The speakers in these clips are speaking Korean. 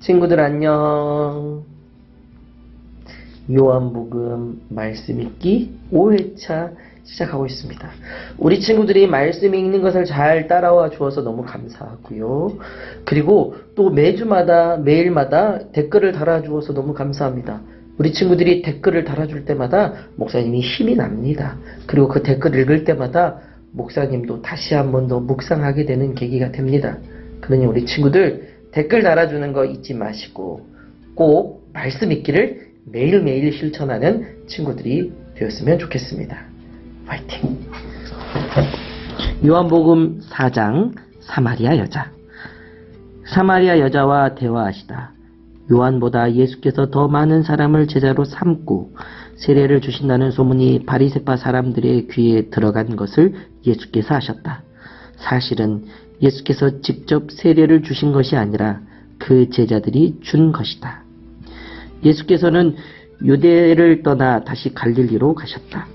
친구들 안녕. 요한복음 말씀 읽기 5회차 시작하고 있습니다. 우리 친구들이 말씀 읽는 것을 잘 따라와 주어서 너무 감사하고요. 그리고 또 매일마다 댓글을 달아주어서 너무 감사합니다. 우리 친구들이 댓글을 달아줄 때마다 목사님이 힘이 납니다. 그리고 그 댓글 읽을 때마다 목사님도 다시 한 번 더 묵상하게 되는 계기가 됩니다. 그러니 우리 친구들 댓글 달아주는 거 잊지 마시고 꼭 말씀 읽기를 매일매일 실천하는 친구들이 되었으면 좋겠습니다. 화이팅! 요한복음 4장 사마리아 여자. 사마리아 여자와 대화하시다. 요한보다 예수께서 더 많은 사람을 제자로 삼고 세례를 주신다는 소문이 바리새파 사람들의 귀에 들어간 것을 예수께서 하셨다. 사실은 예수께서 직접 세례를 주신 것이 아니라 그 제자들이 준 것이다. 예수께서는 유대를 떠나 다시 갈릴리로 가셨다.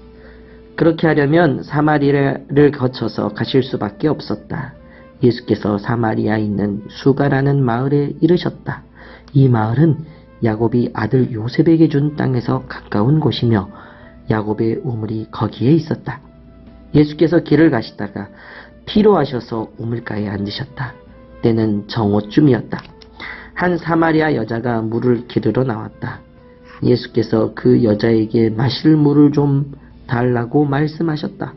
그렇게 하려면 사마리아를 거쳐서 가실 수밖에 없었다. 예수께서 사마리아에 있는 수가라는 마을에 이르셨다. 이 마을은 야곱이 아들 요셉에게 준 땅에서 가까운 곳이며 야곱의 우물이 거기에 있었다. 예수께서 길을 가시다가 피로하셔서 우물가에 앉으셨다. 때는 정오쯤이었다. 한 사마리아 여자가 물을 기르러 나왔다. 예수께서 그 여자에게 마실 물을 좀 달라고 말씀하셨다.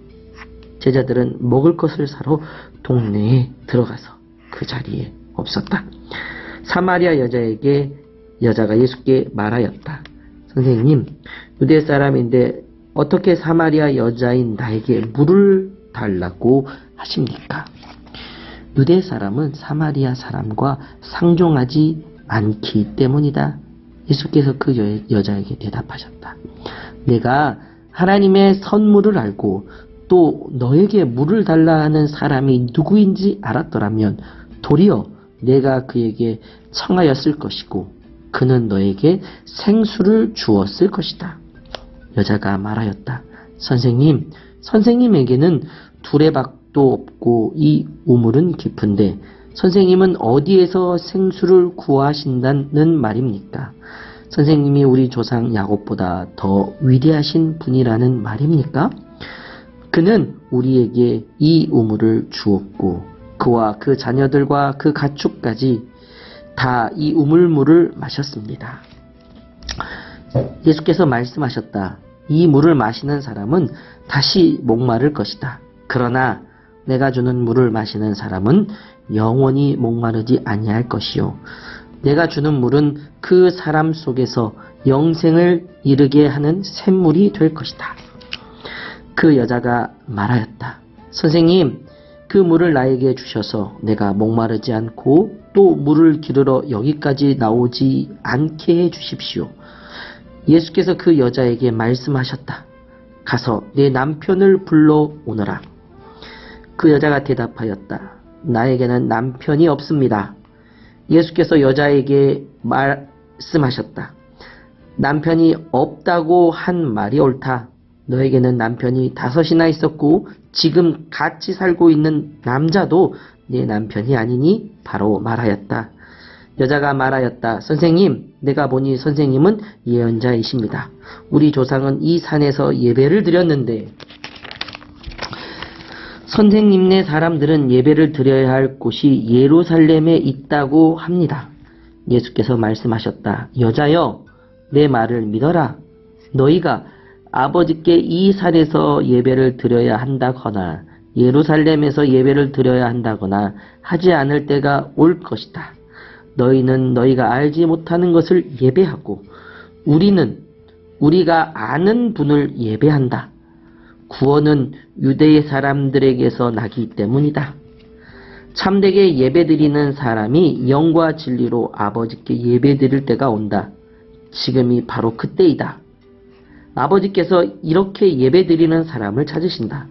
제자들은 먹을 것을 사러 동네에 들어가서 그 자리에 없었다. 사마리아 여자가 예수께 말하였다. 선생님, 유대 사람인데 어떻게 사마리아 여자인 나에게 물을 달라고 하십니까? 유대 사람은 사마리아 사람과 상종하지 않기 때문이다. 예수께서 그 여자에게 대답하셨다. 내가 하나님의 선물을 알고 또 너에게 물을 달라 하는 사람이 누구인지 알았더라면 도리어 내가 그에게 청하였을 것이고 그는 너에게 생수를 주었을 것이다. 여자가 말하였다. 선생님, 선생님에게는 두레박도 없고 이 우물은 깊은데 선생님은 어디에서 생수를 구하신다는 말입니까? 선생님이 우리 조상 야곱보다 더 위대하신 분이라는 말입니까? 그는 우리에게 이 우물을 주었고 그와 그 자녀들과 그 가축까지 다 이 우물물을 마셨습니다. 예수께서 말씀하셨다. 이 물을 마시는 사람은 다시 목마를 것이다. 그러나 내가 주는 물을 마시는 사람은 영원히 목마르지 아니할 것이요. 내가 주는 물은 그 사람 속에서 영생을 이르게 하는 샘물이 될 것이다. 그 여자가 말하였다. 선생님, 그 물을 나에게 주셔서 내가 목마르지 않고 또 물을 기르러 여기까지 나오지 않게 해 주십시오. 예수께서 그 여자에게 말씀하셨다. 가서 내 남편을 불러오너라. 그 여자가 대답하였다. 나에게는 남편이 없습니다. 예수께서 여자에게 말씀하셨다. 남편이 없다고 한 말이 옳다. 너에게는 남편이 5이나 있었고 지금 같이 살고 있는 남자도 네 남편이 아니니 바로 말하였다. 여자가 말하였다. 선생님, 내가 보니 선생님은 예언자이십니다. 우리 조상은 이 산에서 예배를 드렸는데 선생님네 사람들은 예배를 드려야 할 곳이 예루살렘에 있다고 합니다. 예수께서 말씀하셨다. 여자여, 내 말을 믿어라. 너희가 아버지께 이 산에서 예배를 드려야 한다거나 예루살렘에서 예배를 드려야 한다거나 하지 않을 때가 올 것이다. 너희는 너희가 알지 못하는 것을 예배하고 우리는 우리가 아는 분을 예배한다. 구원은 유대의 사람들에게서 나기 때문이다. 참되게 예배드리는 사람이 영과 진리로 아버지께 예배드릴 때가 온다. 지금이 바로 그때이다. 아버지께서 이렇게 예배드리는 사람을 찾으신다.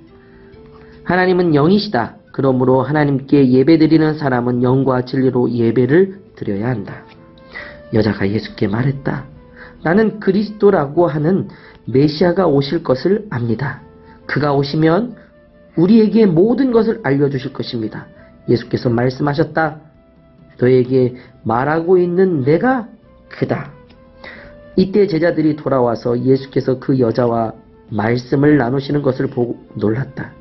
하나님은 영이시다. 그러므로 하나님께 예배드리는 사람은 영과 진리로 예배를 드려야 한다. 여자가 예수께 말했다. 나는 그리스도라고 하는 메시아가 오실 것을 압니다. 그가 오시면 우리에게 모든 것을 알려주실 것입니다. 예수께서 말씀하셨다. 너에게 말하고 있는 내가 그다. 이때 제자들이 돌아와서 예수께서 그 여자와 말씀을 나누시는 것을 보고 놀랐다.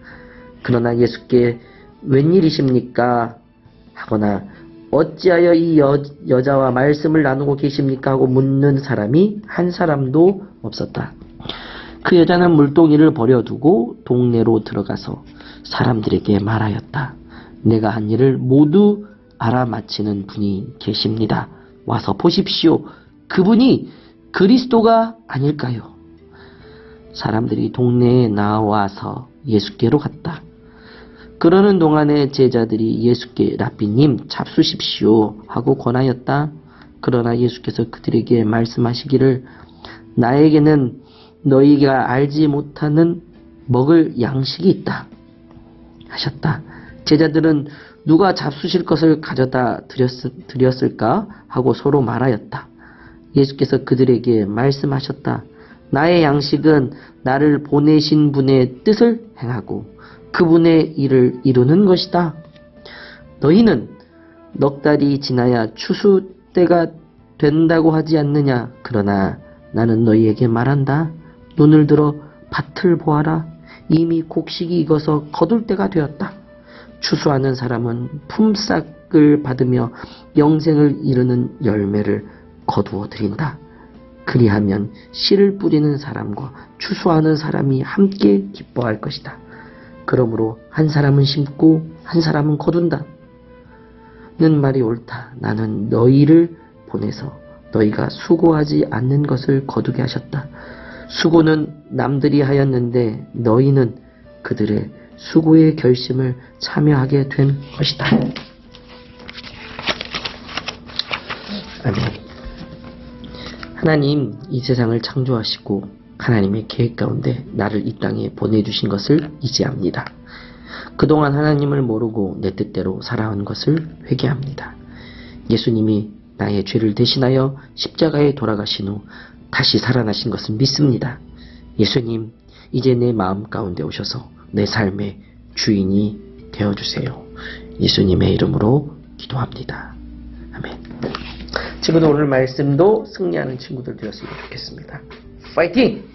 그러나 예수께 웬일이십니까? 하거나 어찌하여 이 여자와 말씀을 나누고 계십니까? 하고 묻는 사람이 한 사람도 없었다. 그 여자는 물동이를 버려두고 동네로 들어가서 사람들에게 말하였다. 내가 한 일을 모두 알아맞히는 분이 계십니다. 와서 보십시오. 그분이 그리스도가 아닐까요? 사람들이 동네에 나와서 예수께로 갔다. 그러는 동안에 제자들이 예수께 랍비님 잡수십시오 하고 권하였다. 그러나 예수께서 그들에게 말씀하시기를 나에게는 너희가 알지 못하는 먹을 양식이 있다 하셨다. 제자들은 누가 잡수실 것을 가져다 드렸을까 하고 서로 말하였다. 예수께서 그들에게 말씀하셨다. 나의 양식은 나를 보내신 분의 뜻을 행하고 그분의 일을 이루는 것이다. 너희는 넉 달이 지나야 추수 때가 된다고 하지 않느냐? 그러나 나는 너희에게 말한다. 눈을 들어 밭을 보아라. 이미 곡식이 익어서 거둘 때가 되었다. 추수하는 사람은 품삯을 받으며 영생을 이루는 열매를 거두어 드린다. 그리하면 씨를 뿌리는 사람과 추수하는 사람이 함께 기뻐할 것이다. 그러므로 한 사람은 심고 한 사람은 거둔다. 는 말이 옳다. 나는 너희를 보내서 너희가 수고하지 않는 것을 거두게 하셨다. 수고는 남들이 하였는데 너희는 그들의 수고의 결심을 참여하게 된 것이다. 아멘. 하나님 이 세상을 창조하시고 하나님의 계획 가운데 나를 이 땅에 보내주신 것을 이제합니다. 그동안 하나님을 모르고 내 뜻대로 살아온 것을 회개합니다. 예수님이 나의 죄를 대신하여 십자가에 돌아가신 후 다시 살아나신 것을 믿습니다. 예수님, 이제 내 마음 가운데 오셔서 내 삶의 주인이 되어주세요. 예수님의 이름으로 기도합니다. 아멘. 친구들 오늘 말씀도 승리하는 친구들 되었으면 좋겠습니다. 파이팅!